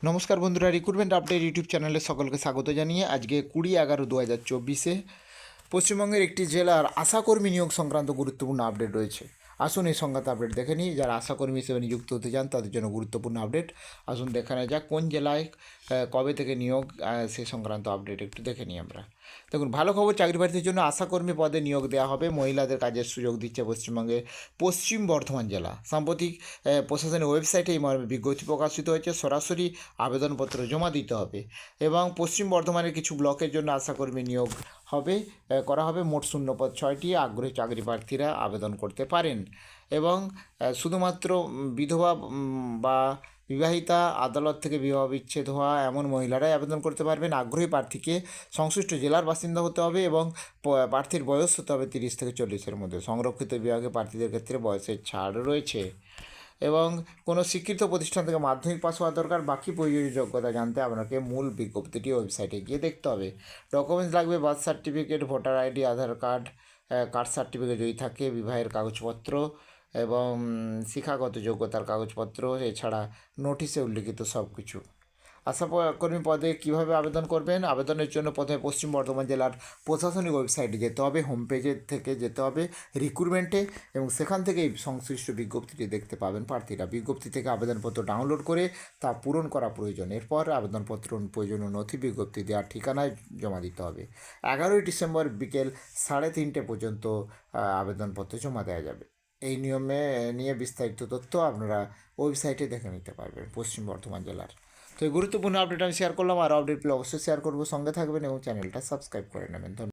নমস্কার বন্ধুরা, recruitment update YouTube চ্যানেলে সকলকে স্বাগত জানিয়ে আজকে 20/11/2024 পশ্চিমবঙ্গের একটি জেলার আশাকর্মী নিয়োগ সংক্রান্ত গুরুত্বপূর্ণ আপডেট রয়েছে। আসুন এই সংক্রান্ত আপডেট দেখে নিই। যারা আশাকর্মী হিসেবে নিযুক্ত হতে চান তাদের জন্য গুরুত্বপূর্ণ আপডেট। আসুন দেখা নেওয়া যাক কোন জেলায় কবে থেকে নিয়োগ, সে সংক্রান্ত আপডেট একটু দেখে নিই আমরা। দেখুন, ভালো খবর, চাকরি প্রার্থীর জন্য আশাকর্মী পদে নিয়োগ দেওয়া হবে। মহিলাদের কাজের সুযোগ দিচ্ছে পশ্চিমবঙ্গের পশ্চিম বর্ধমান জেলা। সাম্প্রতিক প্রশাসনের ওয়েবসাইটে এই মর্মে বিজ্ঞপ্তি প্রকাশিত হয়েছে। সরাসরি আবেদনপত্র জমা দিতে হবে এবং পশ্চিম বর্ধমানের কিছু ব্লকের জন্য আশাকর্মী নিয়োগ হবে করা হবে। মোট শূন্যপদ 6টি। আগ্রহী চাকরি প্রার্থীরা আবেদন করতে পারেন এবং শুধুমাত্র বিধবা বা বিবাহিতা, আদালত থেকে বিবাহ বিচ্ছেদ হওয়া এমন মহিলারাই আবেদন করতে পারবেন। আগ্রহী প্রার্থীকে সংশ্লিষ্ট জেলার বাসিন্দা হতে হবে এবং প্রার্থীর বয়স হতে হবে 30 থেকে 40-এর মধ্যে। সংরক্ষিত বিভাগে প্রার্থীদের ক্ষেত্রে বয়সের ছাড় রয়েছে এবং কোনো স্বীকৃত প্রতিষ্ঠান থেকে মাধ্যমিক পাস হওয়া দরকার। বাকি প্রয়োজনীয় যোগ্যতা জানতে আপনাকে মূল বিজ্ঞপ্তিটি ওয়েবসাইটে গিয়ে দেখতে হবে। ডকুমেন্টস লাগবে: বার্থ সার্টিফিকেট, ভোটার আইডি, আধার কার্ড, কাস্ট সার্টিফিকেট যদি থাকে, বিবাহের কাগজপত্র এবং শিক্ষাগত যোগ্যতার কাগজপত্র, এছাড়া নোটিশে উল্লিখিত সব কিছু। আশাকর্মী পদে কীভাবে আবেদন করবেন? আবেদনের জন্য প্রথমে পশ্চিম বর্ধমান জেলার প্রশাসনিক ওয়েবসাইটে যেতে হবে। হোম পেজের থেকে যেতে হবে রিক্রুটমেন্টে এবং সেখান থেকেই সংশ্লিষ্ট বিজ্ঞপ্তিটি দেখতে পাবেন প্রার্থীরা। বিজ্ঞপ্তি থেকে আবেদনপত্র ডাউনলোড করে তা পূরণ করা প্রয়োজন। এরপর আবেদনপত্র প্রয়োজনীয় নথি বিজ্ঞপ্তি দেওয়ার ঠিকানায় জমা দিতে হবে। 11ই ডিসেম্বর বিকেল 3:30 পর্যন্ত আবেদনপত্র জমা দেওয়া যাবে। এই নিয়মে নিয়ে বিস্তারিত তথ্য আপনারা ওয়েবসাইটে দেখে নিতে পারবেন পশ্চিম বর্ধমান জেলার। তো এই গুরুত্বপূর্ণ আপডেট আমি শেয়ার করলাম। আর আপডেট পেলে অবশ্যই শেয়ার করবো। সঙ্গে থাকবেন এবং চ্যানেলটা সাবস্ক্রাইব করে নেবেন। ধন্যবাদ।